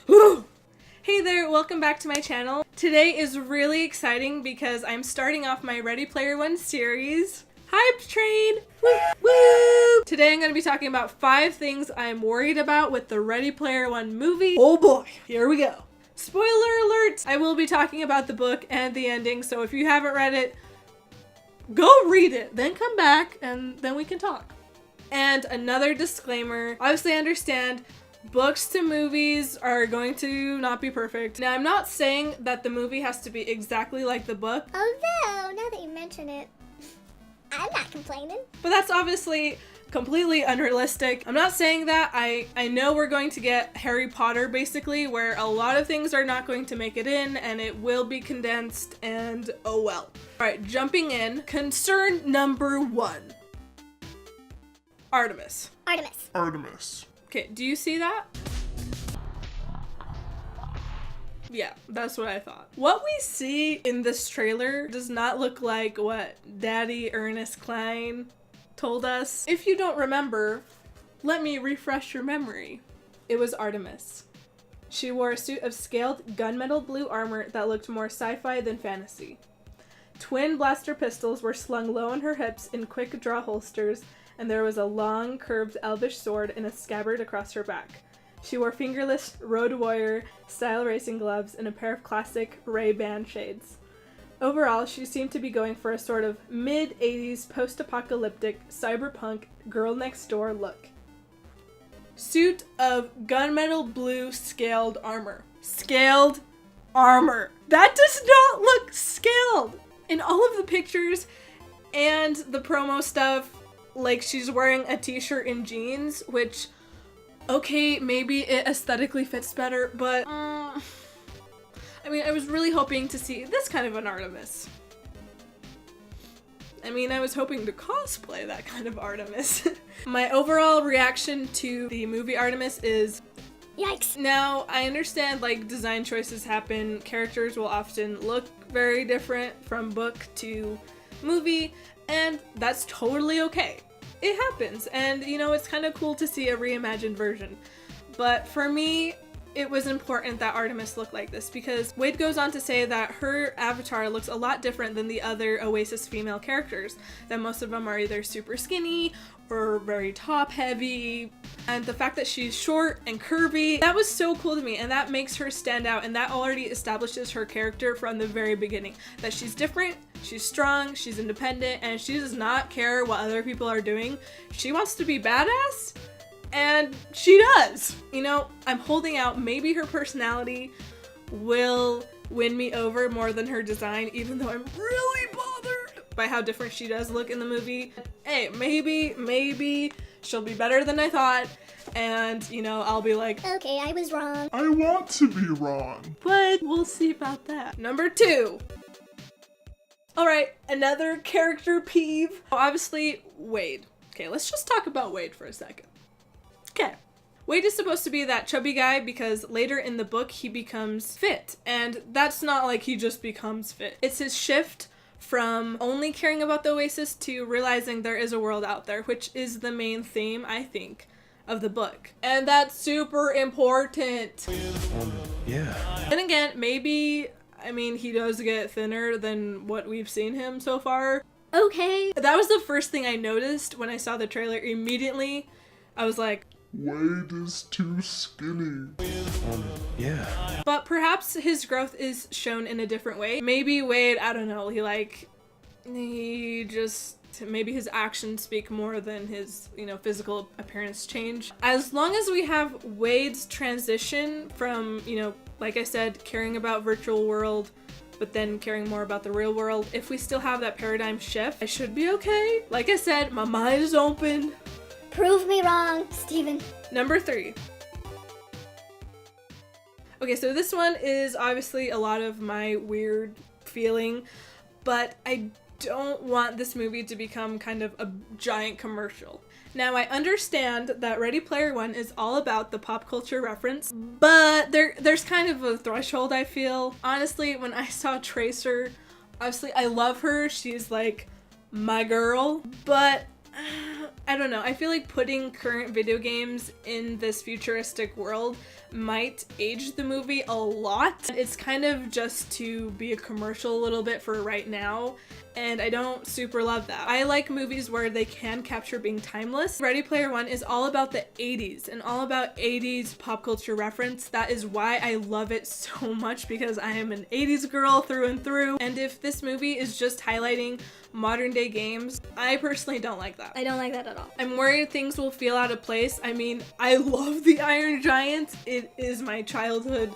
Hey there, welcome back to my channel. Today is really exciting because I'm starting off my Ready Player One series. Hype train! Woo, woo! Today I'm going to be talking about 5 things I'm worried about with the Ready Player One movie. Oh boy, here we go. Spoiler alert! I will be talking about the book and the ending, so if you haven't read it, go read it, then come back and then we can talk. And another disclaimer, obviously I understand books to movies are going to not be perfect. Now, I'm not saying that the movie has to be exactly like the book. Although, now that you mention it, I'm not complaining. But that's obviously completely unrealistic. I'm not saying that. I know we're going to get Harry Potter, basically, where a lot of things are not going to make it in, and it will be condensed, and oh well. Alright, jumping in. Concern number 1. Artemis. Artemis. Okay, do you see that? Yeah, that's what I thought. What we see in this trailer does not look like what Daddy Ernest Cline told us. If you don't remember, let me refresh your memory. It was Artemis. She wore a suit of scaled gunmetal blue armor that looked more sci-fi than fantasy. Twin blaster pistols were slung low on her hips in quick draw holsters, and there was a long, curved elvish sword in a scabbard across her back. She wore fingerless road warrior style racing gloves and a pair of classic Ray-Ban shades. Overall, she seemed to be going for a sort of mid-80s post-apocalyptic cyberpunk girl next door look. Suit of gunmetal blue scaled armor. Scaled armor. That does not look scaled! In all of the pictures and the promo stuff, like, she's wearing a t-shirt and jeans, which, okay, maybe it aesthetically fits better, but, I mean, I was really hoping to see this kind of an Artemis. I mean, I was hoping to cosplay that kind of Artemis. My overall reaction to the movie Artemis is Yikes. Now, I understand, like, design choices happen. Characters will often look very different from book to movie, and that's totally okay. It happens, and you know, it's kind of cool to see a reimagined version. But for me, it was important that Artemis looked like this because Wade goes on to say that her avatar looks a lot different than the other Oasis female characters, that most of them are either super skinny or very top heavy, and the fact that she's short and curvy, that was so cool to me, and that makes her stand out, and that already establishes her character from the very beginning, that she's different, she's strong, she's independent, and she does not care what other people are doing. She wants to be badass, and she does. You know, I'm holding out. Maybe her personality will win me over more than her design, even though I'm really bothered by how different she does look in the movie. Hey, maybe she'll be better than I thought, and, you know, I'll be like, Okay, I was wrong. I want to be wrong. but we'll see about that. Number 2. Alright, another character peeve. Obviously, Wade. Okay, let's just talk about Wade for a second. Okay. Wade is supposed to be that chubby guy because later in the book he becomes fit, and that's not like he just becomes fit. It's his shift from only caring about the Oasis to realizing there is a world out there, which is the main theme, I think, of the book. And that's super important. Yeah. And again, maybe, I mean, he does get thinner than what we've seen him so far. Okay. That was the first thing I noticed when I saw the trailer. Immediately, I was like, Wade is too skinny. Yeah. but perhaps his growth is shown in a different way. Maybe Wade, I don't know, maybe his actions speak more than his, you know, physical appearance change. As long as we have Wade's transition from, you know, like I said, caring about virtual world, but then caring more about the real world, if we still have that paradigm shift, I should be okay. Like I said, my mind is open. Prove me wrong, Steven. Number 3. Okay, so this one is obviously a lot of my weird feeling, but I don't want this movie to become kind of a giant commercial. Now, I understand that Ready Player One is all about the pop culture reference, but there's kind of a threshold, I feel. Honestly, when I saw Tracer, obviously I love her, she's like my girl, but I don't know, I feel like putting current video games in this futuristic world might age the movie a lot. It's kind of just to be a commercial a little bit for right now, and I don't super love that. I like movies where they can capture being timeless. Ready Player One is all about the 80s and all about 80s pop culture reference. That is why I love it so much, because I am an 80s girl through and through. And if this movie is just highlighting modern day games, I personally don't like that. I don't like that at all. I'm worried things will feel out of place. I mean, I love the Iron Giant. It is my childhood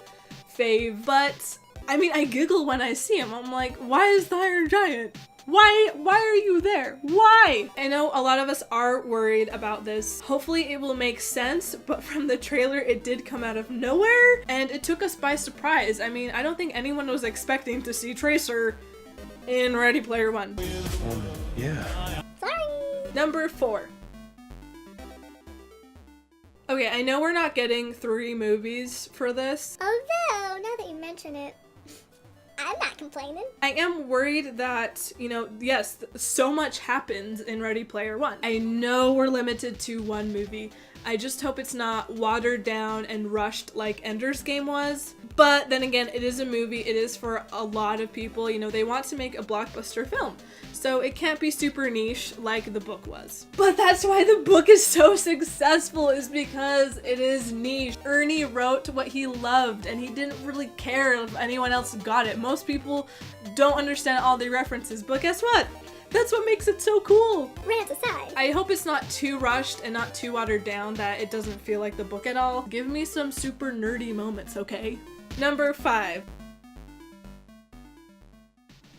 fave, but I mean, I giggle when I see him. I'm like, why is the Iron Giant? Why are you there? Why? I know a lot of us are worried about this. Hopefully it will make sense, but from the trailer it did come out of nowhere and it took us by surprise. I mean, I don't think anyone was expecting to see Tracer in Ready Player One. Yeah. Sorry. Number 4. Okay, I know we're not getting 3 movies for this. Although, now that you mention it, I'm not complaining. I am worried that, yes, so much happens in Ready Player One. I know we're limited to 1 movie. I just hope it's not watered down and rushed like Ender's Game was. But then again, it is a movie. It is for a lot of people. They want to make a blockbuster film. So it can't be super niche like the book was. But that's why the book is so successful, is because it is niche. Ernie wrote what he loved and he didn't really care if anyone else got it. Most people don't understand all the references, but guess what? That's what makes it so cool. Rant aside. I hope it's not too rushed and not too watered down that it doesn't feel like the book at all. Give me some super nerdy moments, okay? Number 5.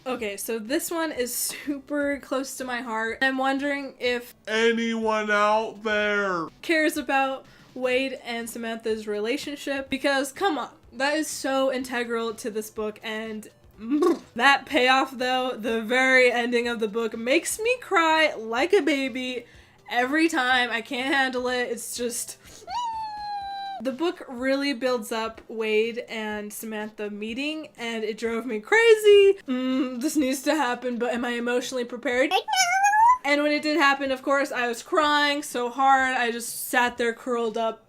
Okay, so this one is super close to my heart. I'm wondering if Anyone out there? cares about Wade and Samantha's relationship, because come on, that is so integral to this book. And that payoff though, the very ending of the book, makes me cry like a baby every time. I can't handle it. It's just... The book really builds up Wade and Samantha meeting, and it drove me crazy. This needs to happen, but am I emotionally prepared? And when it did happen, of course, I was crying so hard, I just sat there curled up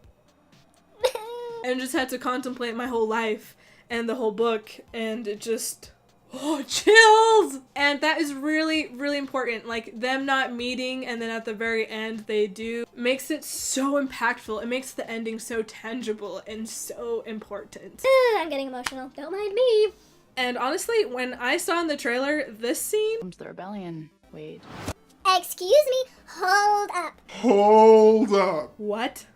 and just had to contemplate my whole life and the whole book, and it just... chills! And that is really, really important. Like, them not meeting and then at the very end they do, makes it so impactful. It makes the ending so tangible and so important. I'm getting emotional. Don't mind me. And honestly, when I saw in the trailer this scene... Comes the rebellion, Wade. Excuse me. Hold up. Hold up. What?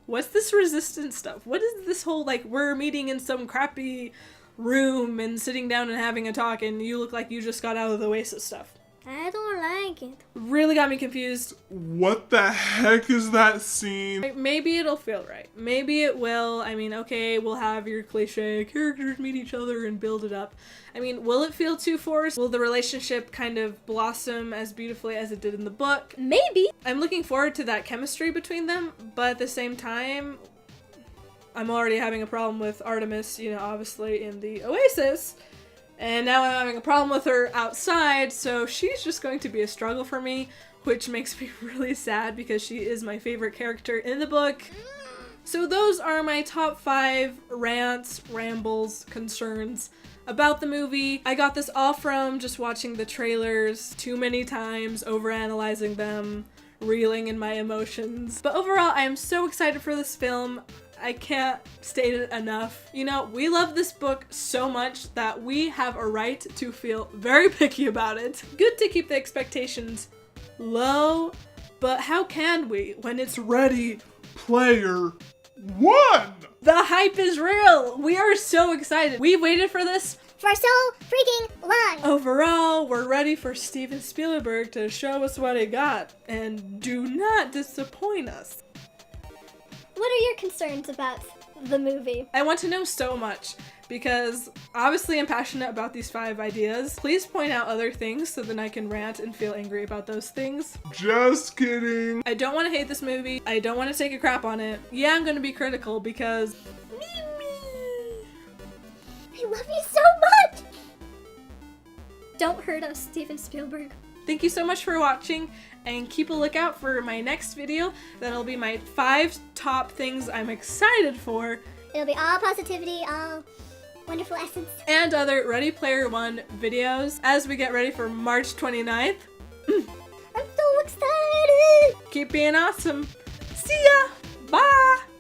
What's this resistance stuff? What is this whole, like, we're meeting in some crappy room and sitting down and having a talk and you look like you just got out of the Oasis stuff? I don't like it. Really got me confused. What the heck is that scene? Like, maybe it'll feel right. Maybe it will. I mean, okay, we'll have your cliche characters meet each other and build it up. I mean, will it feel too forced? Will the relationship kind of blossom as beautifully as it did in the book? Maybe. I'm looking forward to that chemistry between them, but at the same time, I'm already having a problem with Artemis, obviously in the Oasis. And now I'm having a problem with her outside, so she's just going to be a struggle for me, which makes me really sad because she is my favorite character in the book. So those are my top 5 rants, rambles, concerns about the movie. I got this all from just watching the trailers too many times, overanalyzing them, reeling in my emotions. But overall, I am so excited for this film. I can't state it enough. We love this book so much that we have a right to feel very picky about it. Good to keep the expectations low, but how can we when it's Ready Player One! The hype is real! We are so excited. We waited for this For so freaking long. overall. We're ready for Steven Spielberg to show us what he got, and do not disappoint us. What are your concerns about the movie? I want to know so much because obviously I'm passionate about these 5 ideas. Please point out other things so then I can rant and feel angry about those things. Just kidding. I don't want to hate this movie. I don't want to take a crap on it. Yeah, I'm going to be critical because... I love you so much! Don't hurt us, Steven Spielberg. Thank you so much for watching, and keep a lookout for my next video. That'll be my 5 top things I'm excited for It'll be all positivity, all wonderful essence. And other Ready Player One videos as we get ready for March 29th. I'm so excited! Keep being awesome. See ya! Bye!